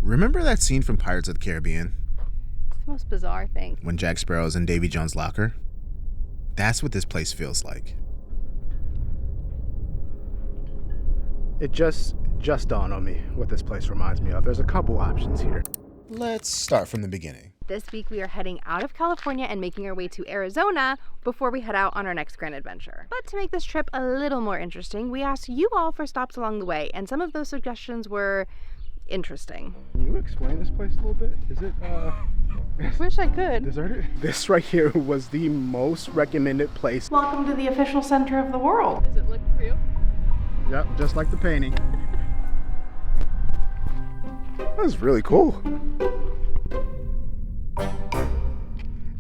Remember that scene from Pirates of the Caribbean? It's the most bizarre thing. When Jack Sparrow's in Davy Jones' locker? That's what this place feels like. It just dawned on me what this place reminds me of. There's a couple options here. Let's start from the beginning. This week we are heading out of California and making our way to Arizona before we head out on our next grand adventure. But to make this trip a little more interesting, we asked you all for stops along the way, and some of those suggestions were interesting. Can you explain this place a little bit? Is it, I wish I could. deserted? This right here was the most recommended place. Welcome to the official center of the world. Does it look for you? Yep, just like the painting. That's really cool.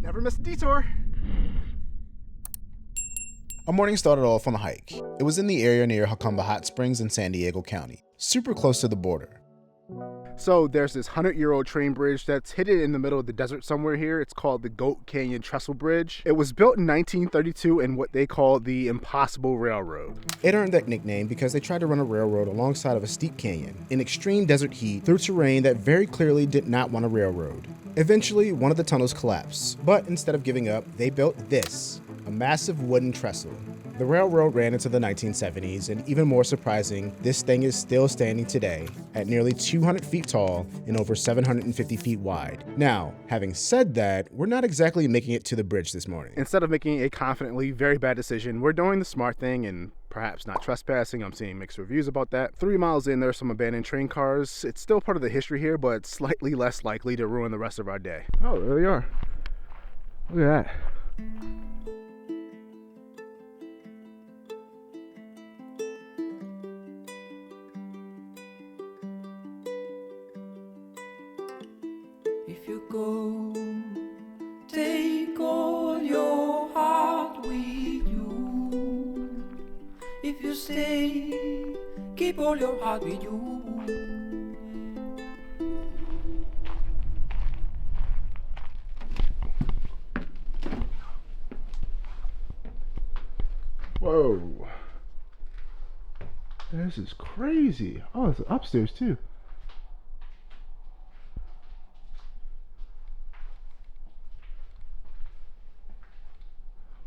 Never miss a detour. Our morning started off on a hike. It was in the area near Jacamba Hot Springs in San Diego County, super close to the border. So there's this 100-year-old train bridge that's hidden in the middle of the desert somewhere here. It's called the Goat Canyon Trestle Bridge. It was built in 1932 in what they call the Impossible Railroad. It earned that nickname because they tried to run a railroad alongside of a steep canyon in extreme desert heat through terrain that very clearly did not want a railroad. Eventually, one of the tunnels collapsed, but instead of giving up, they built this, a massive wooden trestle. The railroad ran into the 1970s, and even more surprising, this thing is still standing today at nearly 200 feet tall and over 750 feet wide. Now, having said that, we're not exactly making it to the bridge this morning. Instead of making a confidently very bad decision, we're doing the smart thing and perhaps not trespassing. I'm seeing mixed reviews about that. 3 miles in, there's some abandoned train cars. It's still part of the history here, but slightly less likely to ruin the rest of our day. Oh, there they are. Look at that. If you go, take all your heart with you. If you stay, keep all your heart with you. Whoa. This is crazy. Oh, it's upstairs too.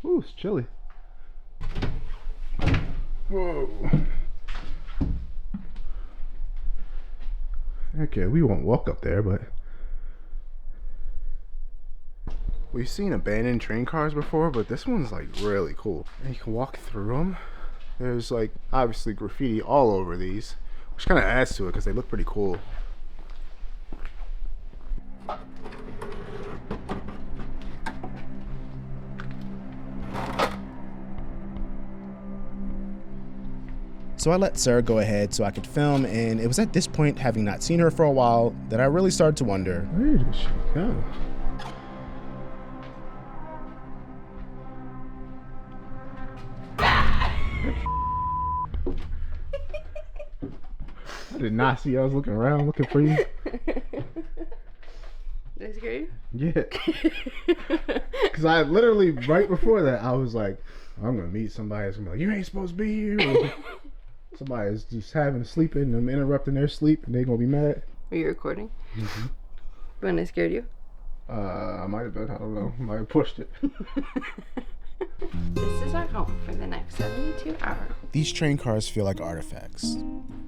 Ooh, it's chilly. Whoa. Okay, we won't walk up there, but we've seen abandoned train cars before, but this one's like really cool. And you can walk through them. There's like obviously graffiti all over these, which kind of adds to it because they look pretty cool. So I let Sarah go ahead so I could film, and it was at this point, having not seen her for a while, that I really started to wonder, Where did she go? I did not see you. I was looking around looking for you. Did I scare you? Yeah. Because I literally, right before that, I was like, I'm going to meet somebody that's going to be like, you ain't supposed to be here. Or somebody's just having sleeping and I'm interrupting their sleep and they're going to be mad. Are you recording? Mm-hmm. When I scared you? I might have been. I don't know. I might have pushed it. This is our home for the next 72 hours. these train cars feel like artifacts.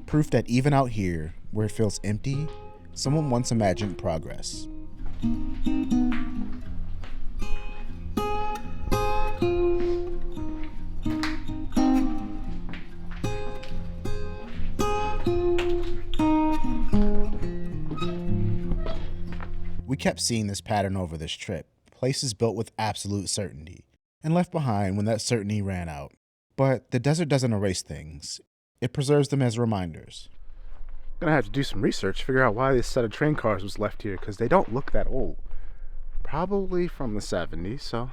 Proof that even out here, where it feels empty, someone once imagined progress. We kept seeing this pattern over this trip, places built with absolute certainty, and left behind when that certainty ran out. But the desert doesn't erase things, it preserves them as reminders. I'm gonna have to do some research, figure out why this set of train cars was left here, because they don't look that old. Probably from the 70s, so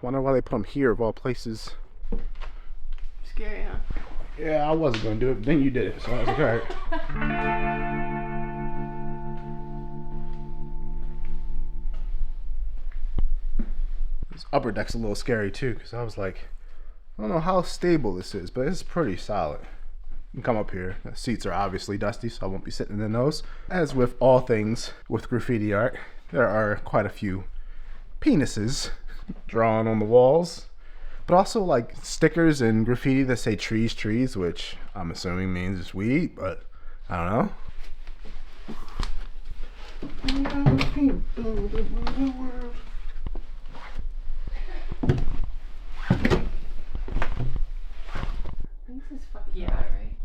wonder why they put them here of all places. Scary, huh? Yeah, I wasn't gonna do it, but then you did it, so I was like, alright. This upper deck's a little scary too, because I was like, I don't know how stable this is, but it's pretty solid. and come up here. The seats are obviously dusty, so I won't be sitting in those. As with all things with graffiti art, there are quite a few penises drawn on the walls, but also like stickers and graffiti that say trees, trees, which I'm assuming means it's weed, but I don't know. This is fucking right?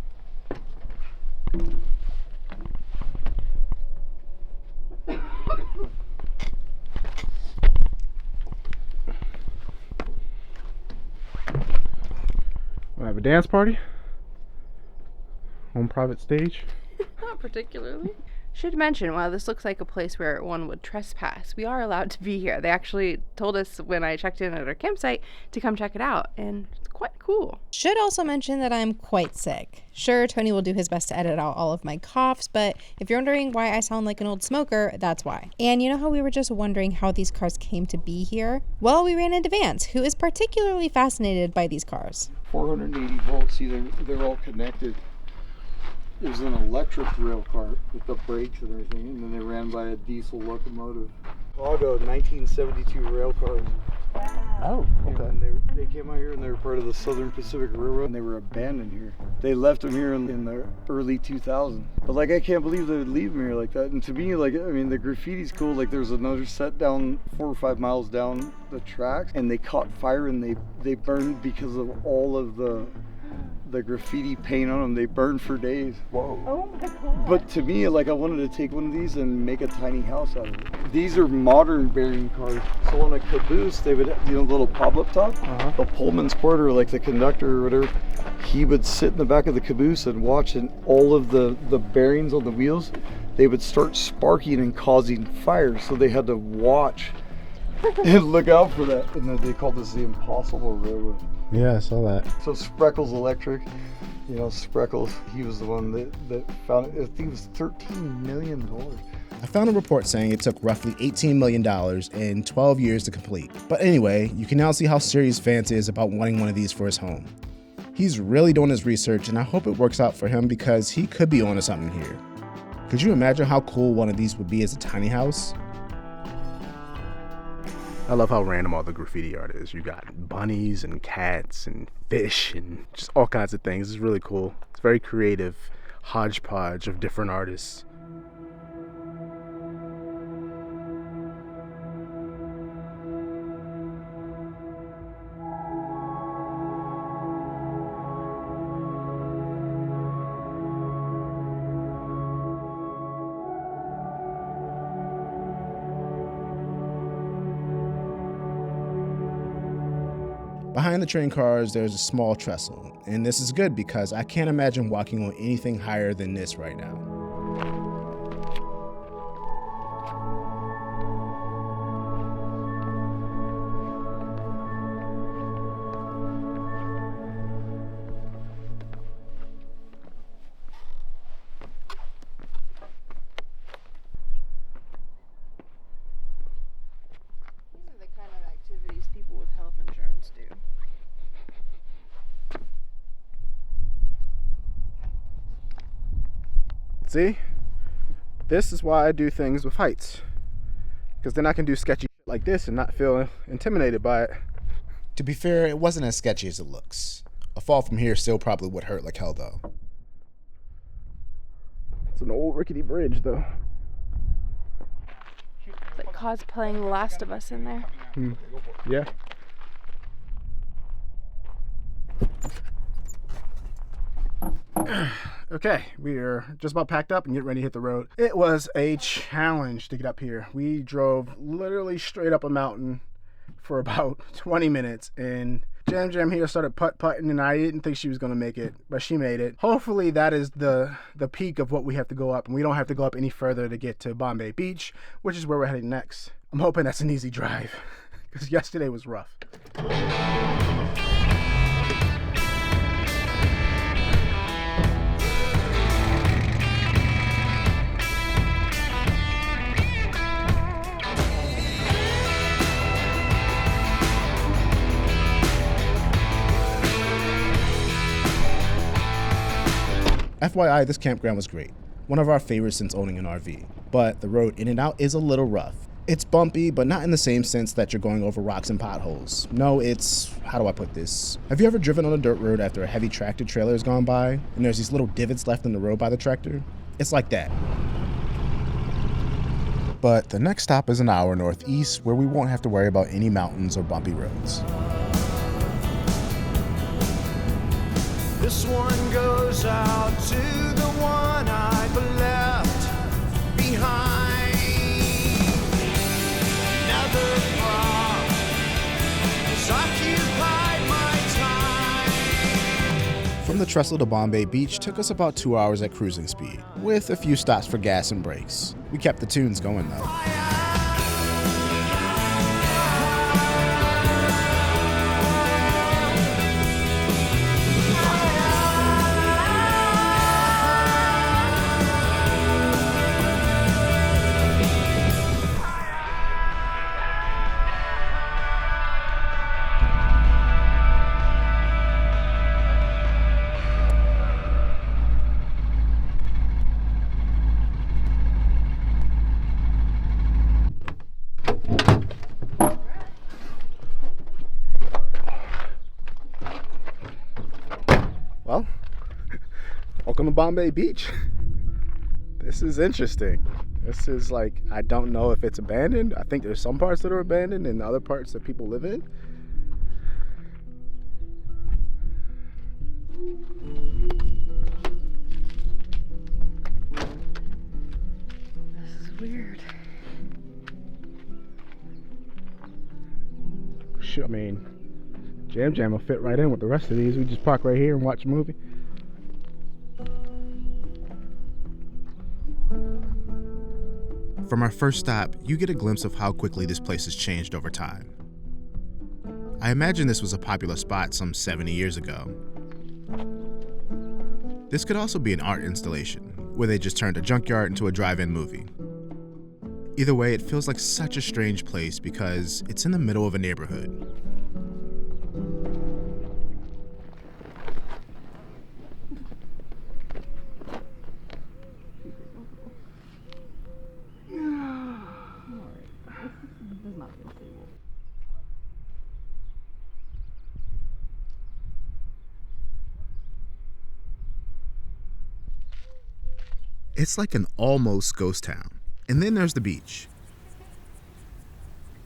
Wanna have a dance party? On private stage? Not particularly. Should mention, while this looks like a place where one would trespass, we are allowed to be here. They actually told us when I checked in at our campsite to come check it out, and it's quite cool. Should also mention that I'm quite sick. Sure, Tony will do his best to edit out all of my coughs, but if you're wondering why I sound like an old smoker, that's why. And you know how we were just wondering how these cars came to be here? Well, we ran into Vance, who is particularly fascinated by these cars. 480 volts, see, they're all connected. There's an electric rail car with the brakes and everything, and then they ran by a diesel locomotive. Chicago, 1972 rail cars. Oh, okay. And they came out here and they were part of the Southern Pacific Railroad, and they were abandoned here. They left them here in the early 2000s. But like, I can't believe they would leave them here like that. And to me, like, I mean, the graffiti's cool. Like, there's another set down 4 or 5 miles down the tracks, and they caught fire and they burned because of all of the graffiti paint on them. They burned for days. Whoa. Oh my god. But to me, like, I wanted to take one of these and make a tiny house out of it. These are modern bearing cars. So on a caboose, they would, you know, the little pop-up top. The Pullman's porter, like the conductor or whatever, he would sit in the back of the caboose and watch, and all of the bearings on the wheels, they would start sparking and causing fire. So they had to watch and look out for that. And then they called this the Impossible Railroad. Yeah, I saw that. So Spreckles Electric, you know, Spreckles, he was the one that found it. I think it was $13 million. I found a report saying it took roughly $18 million and 12 years to complete. But anyway, you can now see how serious Vance is about wanting one of these for his home. He's really doing his research, and I hope it works out for him because he could be onto something here. Could you imagine how cool one of these would be as a tiny house? I love how random all the graffiti art is. You got bunnies and cats and fish and just all kinds of things. It's really cool. It's very creative hodgepodge of different artists. Behind the train cars, there's a small trestle, and this is good because I can't imagine walking on anything higher than this right now. These are the kind of activities people with health insurance do. See? This is why I do things with heights. Because then I can do sketchy shit like this and not feel intimidated by it. To be fair, it wasn't as sketchy as it looks. A fall from here still probably would hurt like hell though. It's an old rickety bridge though. It's like cosplaying The Last of Us in there. Yeah. Okay, we are just about packed up and getting ready to hit the road. It was a challenge to get up here. We drove literally straight up a mountain for about 20 minutes, and Jam here started putt-putting, and I didn't think she was going to make it, but she made it. Hopefully that is the peak of what we have to go up, and we don't have to go up any further to get to Bombay Beach, which is where we're heading next. I'm hoping that's an easy drive, because yesterday was rough. FYI, this campground was great. One of our favorites since owning an RV. But the road in and out is a little rough. It's bumpy, but not in the same sense that you're going over rocks and potholes. No, it's, how do I put this? Have you ever driven on a dirt road after a heavy tractor trailer has gone by, and there's these little divots left in the road by the tractor? It's like that. But the next stop is an hour northeast, where we won't have to worry about any mountains or bumpy roads. This one goes out to the one I've left behind. Another frost has occupied my time. From the Trestle to Bombay Beach took us about 2 hours at cruising speed, with a few stops for gas and brakes. We kept the tunes going though. Well, welcome to Bombay Beach. This is interesting. This is like, I don't know if it's abandoned. I think there's some parts that are abandoned and other parts that people live in. This is weird. I mean, Jam will fit right in with the rest of these. We just park right here and watch a movie. From our first stop, you get a glimpse of how quickly this place has changed over time. I imagine this was a popular spot some 70 years ago. This could also be an art installation, where they just turned a junkyard into a drive-in movie. Either way, it feels like such a strange place because it's in the middle of a neighborhood. It's like an almost ghost town. And then there's the beach.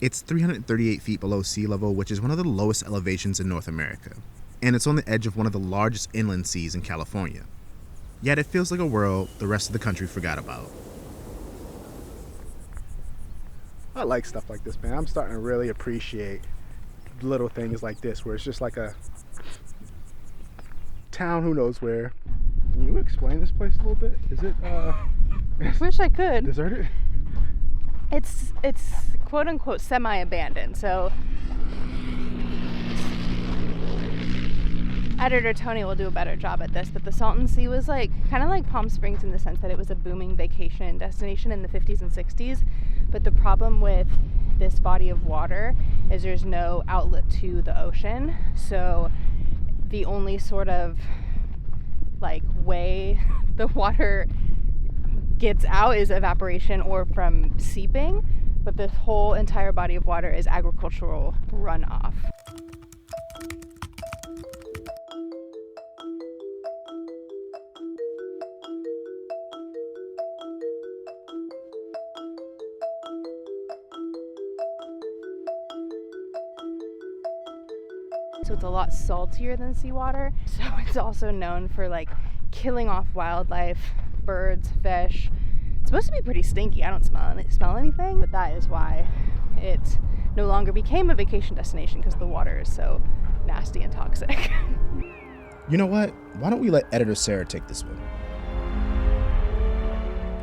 It's 338 feet below sea level, which is one of the lowest elevations in North America. And it's on the edge of one of the largest inland seas in California. Yet it feels like a world the rest of the country forgot about. I like stuff like this, man. I'm starting to really appreciate little things like this, where it's just like a town who knows where. Can you explain this place a little bit? Is it I wish I could. deserted? It's quote unquote semi-abandoned. So editor Tony will do a better job at this, but the Salton Sea was like kind of like Palm Springs in the sense that it was a booming vacation destination in the 50s and 60s. But the problem with this body of water is there's no outlet to the ocean. So the only sort of like way the water gets out is evaporation or from seeping, but this whole entire body of water is agricultural runoff. So it's a lot saltier than seawater. So it's also known for like killing off wildlife, birds, fish. It's supposed to be pretty stinky. I don't smell anything, but that is why it no longer became a vacation destination, because the water is so nasty and toxic. You know what? Why don't we let editor Sarah take this one?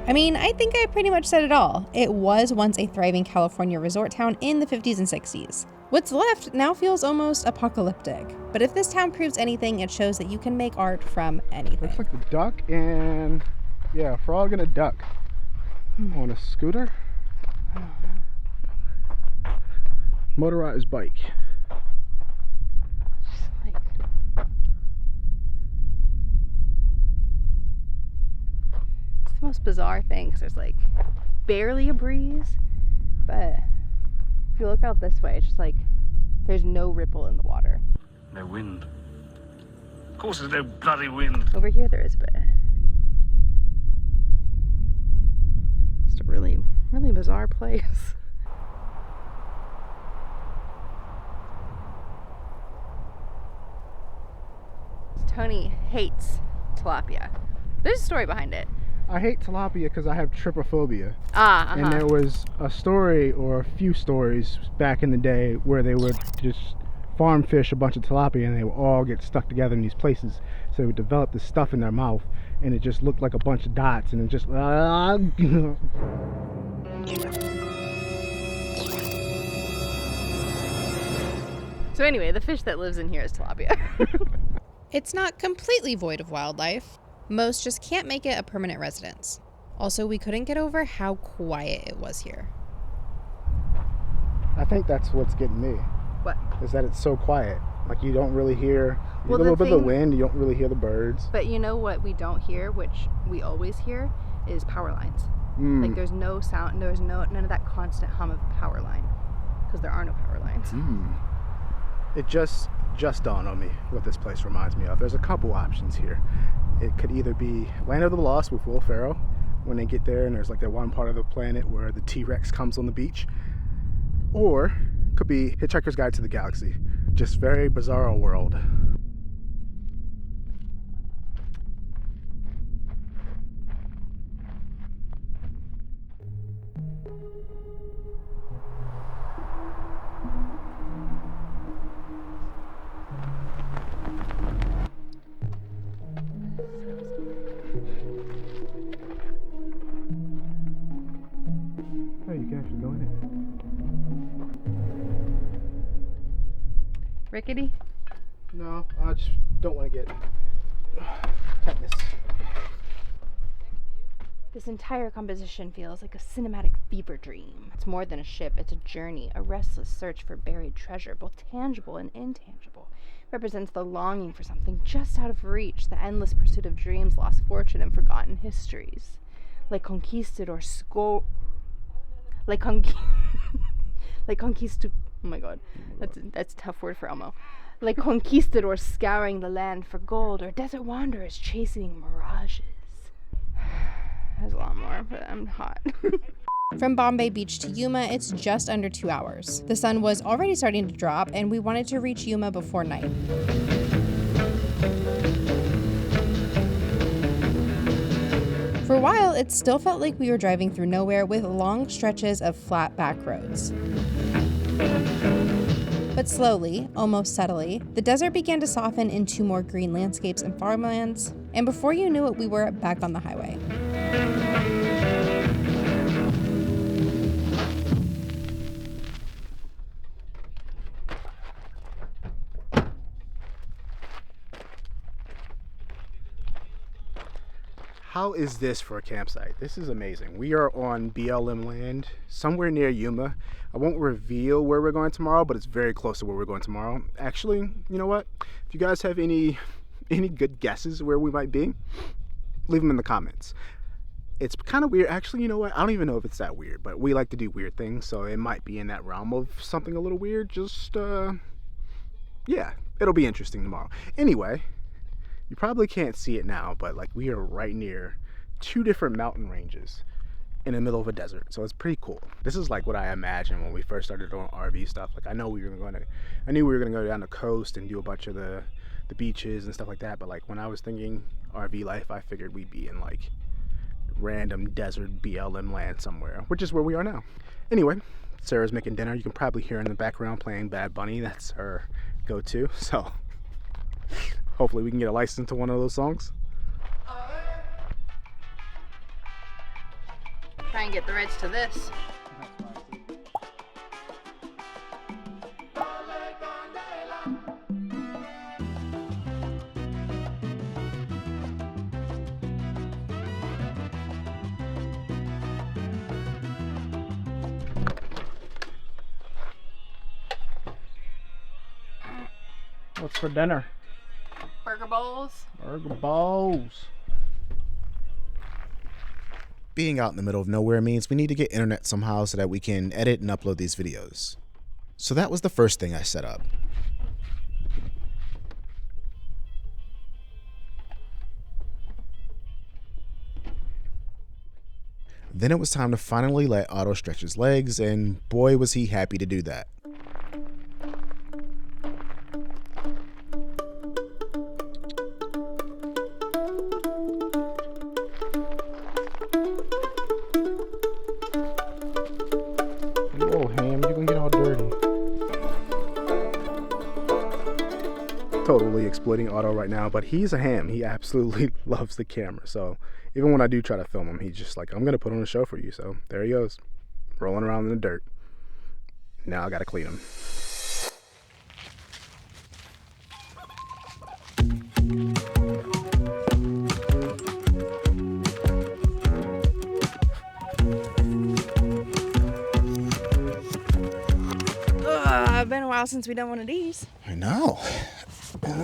I mean, I think I pretty much said it all. It was once a thriving California resort town in the 50s and 60s. What's left now feels almost apocalyptic. But if this town proves anything, it shows that you can make art from anything. Looks like the duck and, yeah, a frog and a duck on a scooter. Motorized bike. the most bizarre thing because there's like barely a breeze, but if you look out this way, it's just like there's no ripple in the water. No wind. Of course there's no bloody wind. Over here there is a bit. It's a really, really bizarre place. Tony hates tilapia. There's a story behind it. I hate tilapia because I have trypophobia. And And there was a story or a few stories back in the day where they would just farm fish a bunch of tilapia and they would all get stuck together in these places. So they would develop this stuff in their mouth and it just looked like a bunch of dots and it just... So anyway, the fish that lives in here is tilapia. It's not completely void of wildlife. Most just can't make it a permanent residence. Also, we couldn't get over how quiet it was here. I think that's what's getting me, What? is that it's so quiet. Like you don't really hear Well, a little the bit of the thing- wind, you don't really hear the birds. But you know what we don't hear, which we always hear, is power lines. Mm. Like there's no sound, there's none of that constant hum of a power line, because there are no power lines. It just dawned on me what this place reminds me of. There's a couple options here. It could either be Land of the Lost with Will Ferrell, when they get there and there's like that one part of the planet where the T-Rex comes on the beach, or it could be Hitchhiker's Guide to the Galaxy. Just very bizarro world. Oh, you can actually go in it. Rickety? No, I just don't want to get tetanus. This entire composition feels like a cinematic fever dream. It's more than a ship, it's a journey, a restless search for buried treasure, both tangible and intangible. It represents the longing for something just out of reach, the endless pursuit of dreams, lost fortune, and forgotten histories. Like conquistador like conquistu... Oh my god, that's a tough word for Elmo. Like conquistadors scouring the land for gold, or desert wanderers chasing mirages. There's a lot more, but I'm hot. From Bombay Beach to Yuma, it's just under 2 hours. The sun was already starting to drop, and we wanted to reach Yuma before night. For a while, it still felt like we were driving through nowhere with long stretches of flat back roads. But slowly, almost subtly, the desert began to soften into more green landscapes and farmlands, and before you knew it, we were back on the highway. How is this for a campsite? This is amazing. We are on BLM land, somewhere near Yuma. I won't reveal where we're going tomorrow, but it's very close to where we're going tomorrow. Actually, you know what? If you guys have any good guesses where we might be, leave them in the comments. It's kind of weird. Actually, you know what? I don't even know if it's that weird, but we like to do weird things, so it might be in that realm of something a little weird. Just, yeah, it'll be interesting tomorrow. Anyway, you probably can't see it now, but like we are right near two different mountain ranges in the middle of a desert, so it's pretty cool. This is like what I imagined when we first started doing RV stuff. Like I knew we were gonna go down the coast and do a bunch of the beaches and stuff like that, but like when I was thinking RV life, I figured we'd be in like random desert BLM land somewhere, which is where we are now. Anyway, Sarah's making dinner. You can probably hear in the background playing Bad Bunny. That's her go-to, so hopefully we can get a license to one of those songs. Try and get the rights to this. What's for dinner? Burger bowls. Burger bowls. Being out in the middle of nowhere means we need to get internet somehow so that we can edit and upload these videos. So that was the first thing I set up. Then it was time to finally let Otto stretch his legs, and boy was he happy to do that. Whoa, Ham, you can get all dirty. Totally exploiting Otto right now, but he's a ham. He absolutely loves the camera. So even when I do try to film him, he's just like, I'm gonna put on a show for you. So there he goes, rolling around in the dirt. Now I gotta clean him. Been a while since we done one of these. I know.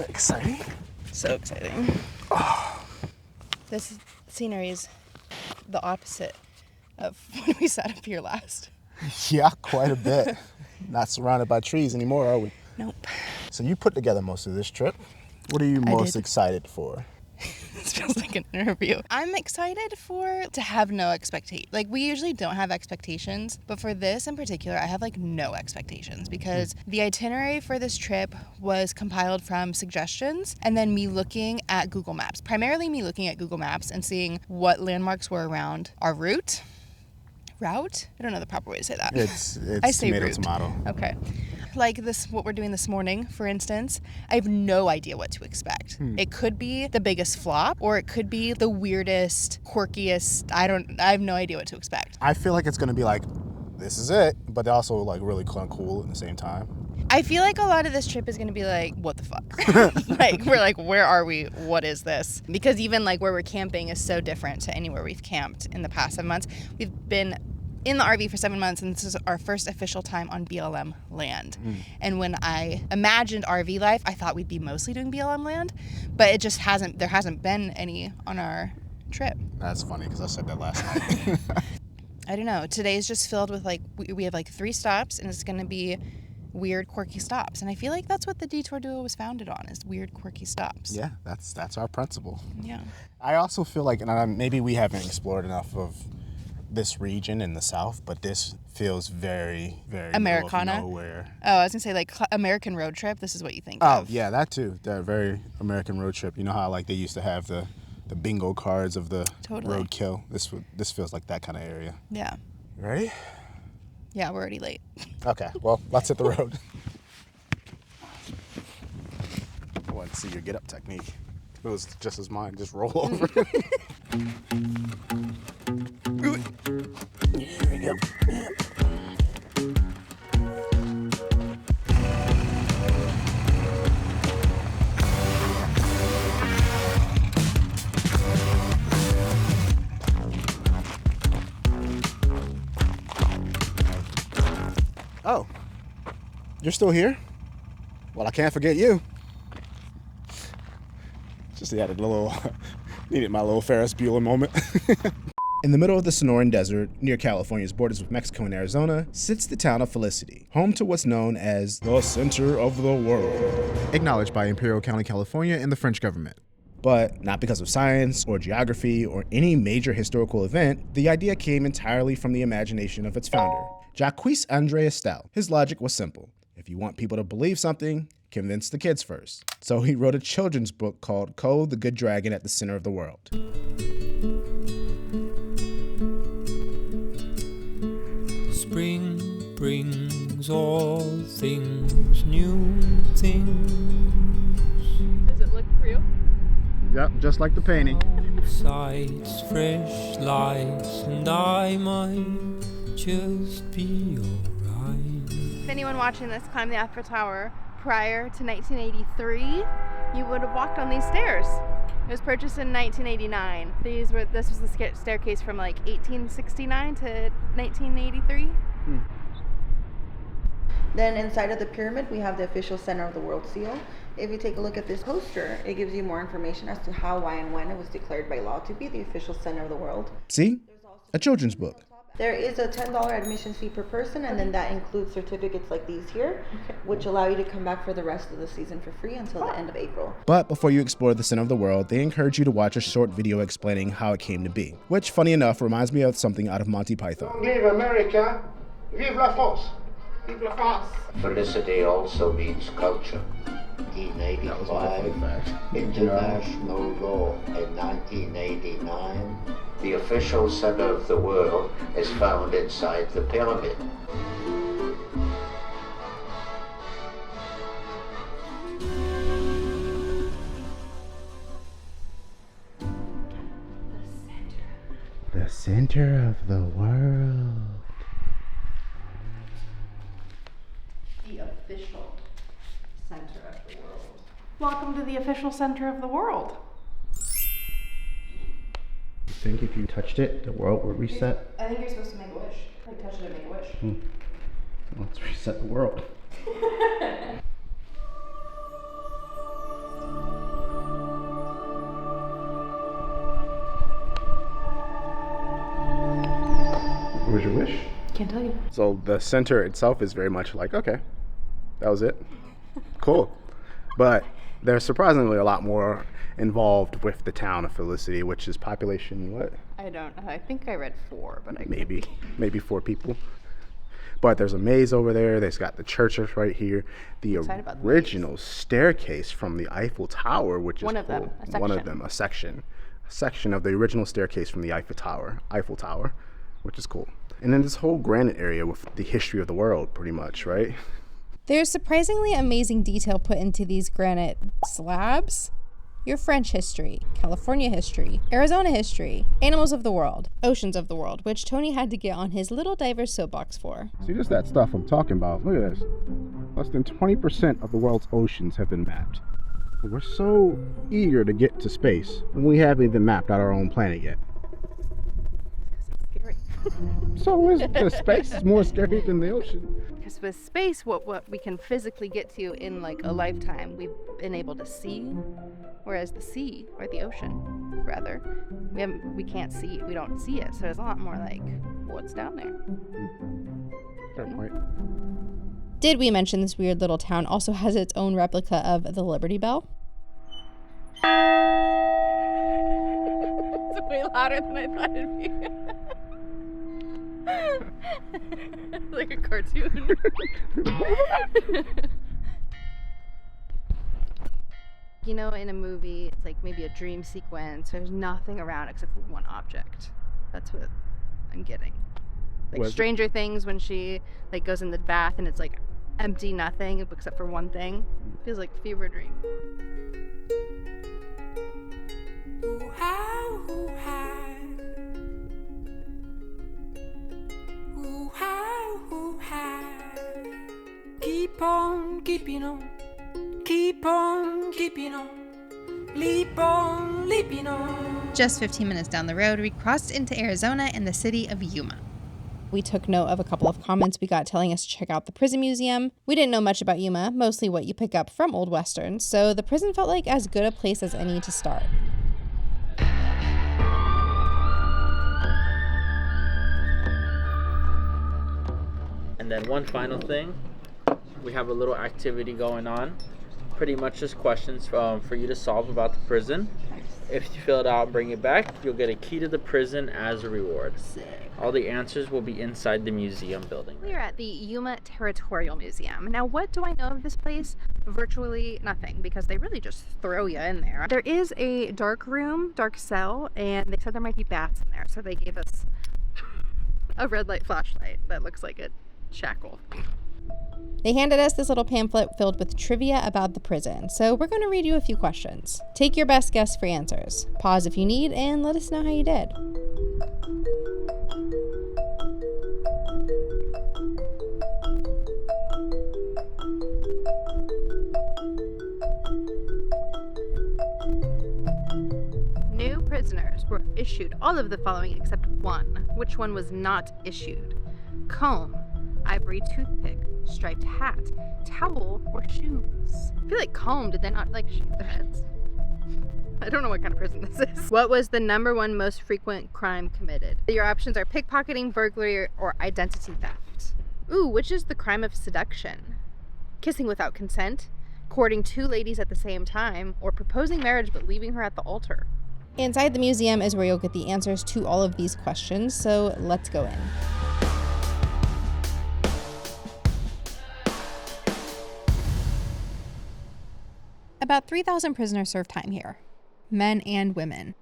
Exciting. So exciting. This scenery is the opposite of when we sat up here last. Yeah, quite a bit. Not surrounded by trees anymore, are we? Nope. So you put together most of this trip. What are you most excited for? This feels like an interview. I'm excited to have no expectation. Like, we usually don't have expectations, but for this in particular, I have like no expectations because the itinerary for this trip was compiled from suggestions and then me looking at Google Maps. Primarily me looking at Google Maps and seeing what landmarks were around our route? I don't know the proper way to say that. It's I say tomato. Okay. Like this, what we're doing this morning, for instance, I have no idea what to expect. It could be the biggest flop, or it could be the weirdest, quirkiest. I have no idea what to expect. I feel like it's gonna be like, this is it, but also like really cool at the same time. I feel like a lot of this trip is going to be like, what the fuck? Like, we're like, where are we? What is this? Because even like where we're camping is so different to anywhere we've camped in the past 7 months. We've been in the RV for 7 months, and this is our first official time on BLM land. And when I imagined RV life, I thought we'd be mostly doing BLM land, but it just there hasn't been any on our trip. That's funny because I said that last night. I don't know. Today's just filled with like, we have like 3 stops, and it's going to be weird, quirky stops. And I feel like that's what the Detour Duo was founded on, is weird, quirky stops. Yeah, that's our principle. Yeah. I also feel like, and maybe we haven't explored enough of this region in the South, but this feels very, very Americana. middle of nowhere. Oh, I was gonna say like American road trip. This is what you think Oh, of. yeah, that too. That very American road trip. You know how like they used to have the bingo cards of the roadkill. This feels like that kind of area. Yeah. You ready? Yeah, we're already late. Okay, well, let's hit the road. I wanted to see your get-up technique. It was just as mine, just roll over. Here we go. Oh, you're still here? Well, I can't forget you. Just added a little, needed my little Ferris Bueller moment. In the middle of the Sonoran Desert, near California's borders with Mexico and Arizona, sits the town of Felicity, home to what's known as the center of the world, acknowledged by Imperial County, California and the French government. But not because of science or geography or any major historical event, the idea came entirely from the imagination of its founder, Jacques-André Estelle. His logic was simple. If you want people to believe something, convince the kids first. So he wrote a children's book called Ko, the Good Dragon at the Center of the World. Spring brings all things, new things. Does it look real? Yep, just like the painting. Sights, fresh lights, and I might just be alright. If anyone watching this climbed the Eiffel Tower prior to 1983, you would have walked on these stairs. It was purchased in 1989. This was the staircase from like 1869 to 1983. Then inside of the pyramid, we have the official center of the world seal. If you take a look at this poster, it gives you more information as to how, why, and when it was declared by law to be the official center of the world. See? a children's book. There is a $10 admission fee per person, and then that includes certificates like these here, which allow you to come back for the rest of the season for free until the end of April. But before you explore the center of the world, they encourage you to watch a short video explaining how it came to be, which, funny enough, reminds me of something out of Monty Python. Long live America! Vive la France! Vive la France! Felicity also means culture. 1985, international law. In 1989, the official center of the world is found inside the pyramid. The center of the world. The official center of the world. Welcome to the official center of the world. You think if you touched it, the world would reset? I think you're supposed to make a wish. Like touch it and make a wish. Let's reset the world. What was your wish? Can't tell you. So the center itself is very much like, okay, that was it. Cool. But there's surprisingly a lot more involved with the town of Felicity, which is population what? I don't know. I think I read 4, but I maybe 4 people. But there's a maze over there. There's got the churches right here. The original staircase from the Eiffel Tower, which is one of them, a section. One of them, a section of the original staircase from the Eiffel Tower, which is cool. And then this whole granite area with the history of the world, pretty much, right? There's surprisingly amazing detail put into these granite slabs. Your French history, California history, Arizona history, animals of the world, oceans of the world, which Tony had to get on his little diver's soapbox for. See, just that stuff I'm talking about. Look at this. Less than 20% of the world's oceans have been mapped. We're so eager to get to space, and we haven't even mapped out our own planet yet. Scary. So is the space is more scary than the ocean. Because with space, what we can physically get to in like a lifetime, we've been able to see, whereas the sea, or the ocean, rather, we can't see, we don't see it. So there's a lot more like what's down there. Fair point. Did we mention this weird little town also has its own replica of the Liberty Bell? It's way louder than I thought it'd be. Like a cartoon. You know, in a movie, it's like maybe a dream sequence. There's nothing around except for one object. That's what I'm getting. Like Stranger Things, when she like goes in the bath and it's like empty, nothing except for one thing. It feels like a fever dream. Keep on keeping on, keep on keeping on, leap on, leaping on. Just 15 minutes down the road, we crossed into Arizona and the city of Yuma. We took note of a couple of comments we got telling us to check out the prison museum. We didn't know much about Yuma, mostly what you pick up from old westerns, so the prison felt like as good a place as any to start. And then one final thing, we have a little activity going on. Pretty much just questions for you to solve about the prison. If you fill it out and bring it back, you'll get a key to the prison as a reward. All the answers will be inside the museum building. We are at the Yuma Territorial Museum. Now, what do I know of this place? Virtually nothing, because they really just throw you in there. There is a dark room, dark cell, and they said there might be bats in there, so they gave us a red light flashlight that looks like a shackle. They handed us this little pamphlet filled with trivia about the prison, so we're going to read you a few questions. Take your best guess for answers. Pause if you need, and let us know how you did. New prisoners were issued all of the following except one. Which one was not issued? Comb, ivory toothpick, striped hat, towel, or shoes? I feel like comb. Did they not like shave their heads? I don't know what kind of prison this is. What was the #1 most frequent crime committed? Your options are pickpocketing, burglary, or identity theft. Ooh, which is the crime of seduction? Kissing without consent, courting 2 ladies at the same time, or proposing marriage but leaving her at the altar. Inside the museum is where you'll get the answers to all of these questions, so let's go in. About 3,000 prisoners served time here, men and women.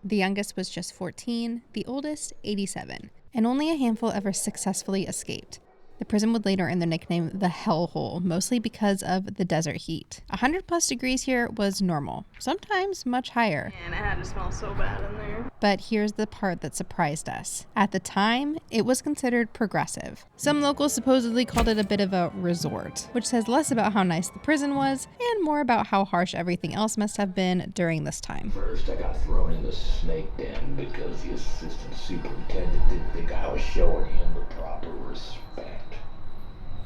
The youngest was just 14, the oldest 87, and only a handful ever successfully escaped. The prison would later earn the nickname the Hellhole, mostly because of the desert heat. 100+ degrees here was normal, sometimes much higher. And it had to smell so bad in there. But here's the part that surprised us. At the time, it was considered progressive. Some locals supposedly called it a bit of a resort, which says less about how nice the prison was and more about how harsh everything else must have been during this time. First, I got thrown in the snake den because the assistant superintendent didn't think I was showing him the proper respect.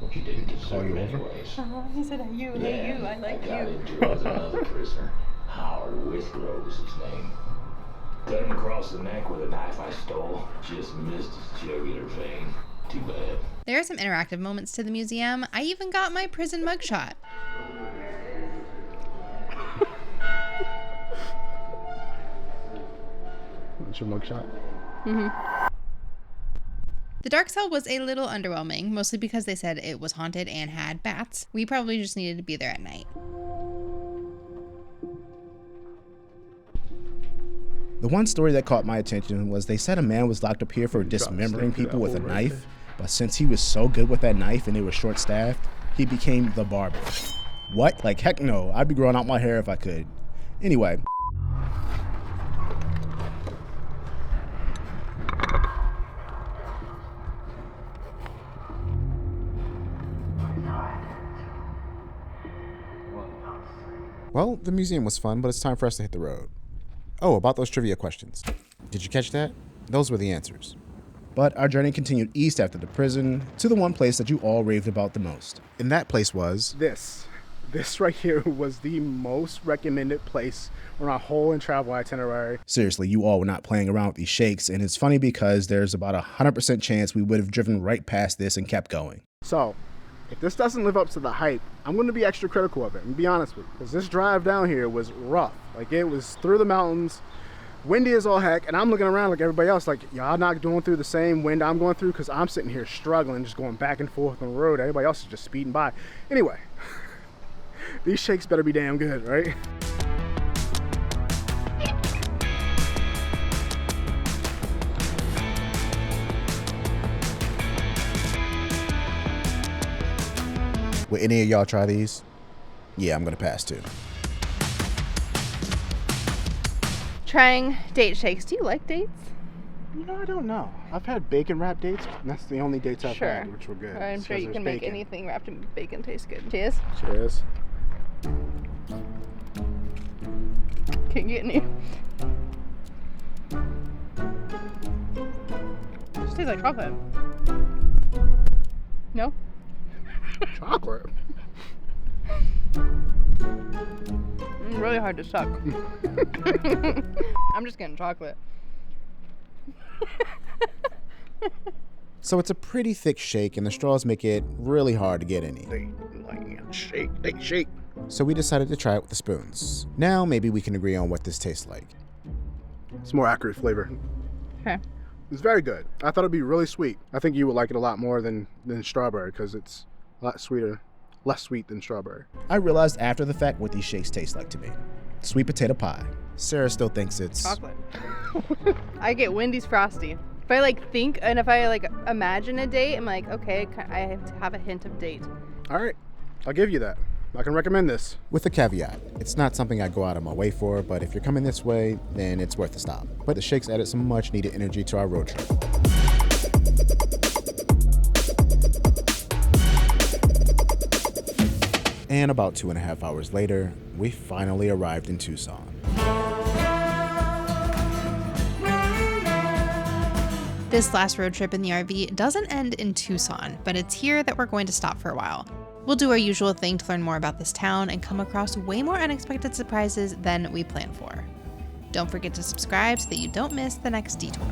Which he didn't deserve anyways. He said, hey you, I like I got into it with another prisoner. Howard Withrow was his name. Cut him across the neck with a knife I stole. Just missed his jugular vein. Too bad. There are some interactive moments to the museum. I even got my prison mugshot. That's your mugshot? Mm-hmm. The dark cell was a little underwhelming, mostly because they said it was haunted and had bats. We probably just needed to be there at night. The one story that caught my attention was they said a man was locked up here for dismembering people with a knife, but since he was so good with that knife and it was short-staffed, he became the barber. What? Like, heck no, I'd be growing out my hair if I could. Anyway. Well, the museum was fun, but it's time for us to hit the road. Oh, about those trivia questions. Did you catch that? Those were the answers. But our journey continued east after the prison to the one place that you all raved about the most. And that place was... This right here was the most recommended place on our whole travel itinerary. Seriously, you all were not playing around with these shakes, and it's funny because there's about a 100% chance we would have driven right past this and kept going. So, if this doesn't live up to the hype, I'm going to be extra critical of it, and be honest with you, because this drive down here was rough. Like, it was through the mountains, windy as all heck, and I'm looking around like everybody else, like, y'all not going through the same wind I'm going through, because I'm sitting here struggling, just going back and forth on the road. Everybody else is just speeding by. Anyway, these shakes better be damn good, right? Will any of y'all try these? Yeah, I'm gonna pass too. Trying date shakes. Do you like dates? You know, I don't know. I've had bacon wrapped dates, and that's the only dates I've Sure. had, which were good. I'm sure you can make anything wrapped in bacon taste good. Cheers. Cheers. Can't get any. Just tastes like chocolate. No? Chocolate? Really hard to suck. I'm just getting chocolate. So it's a pretty thick shake, and the straws make it really hard to get any. They shake. So we decided to try it with the spoons. Now maybe we can agree on what this tastes like. It's more accurate flavor. Okay. It's very good. I thought it'd be really sweet. I think you would like it a lot more than strawberry, because it's a lot sweeter, less sweet than strawberry. I realized after the fact what these shakes taste like to me. Sweet potato pie. Sarah still thinks it's... chocolate. I get Wendy's Frosty. If I think and if I imagine a date, I'm like, okay, I have to have a hint of date. All right, I'll give you that. I can recommend this. With a caveat, it's not something I go out of my way for, but if you're coming this way, then it's worth a stop. But the shakes added some much needed energy to our road trip. And about 2.5 hours later, we finally arrived in Tucson. This last road trip in the RV doesn't end in Tucson, but it's here that we're going to stop for a while. We'll do our usual thing to learn more about this town and come across way more unexpected surprises than we planned for. Don't forget to subscribe so that you don't miss the next detour.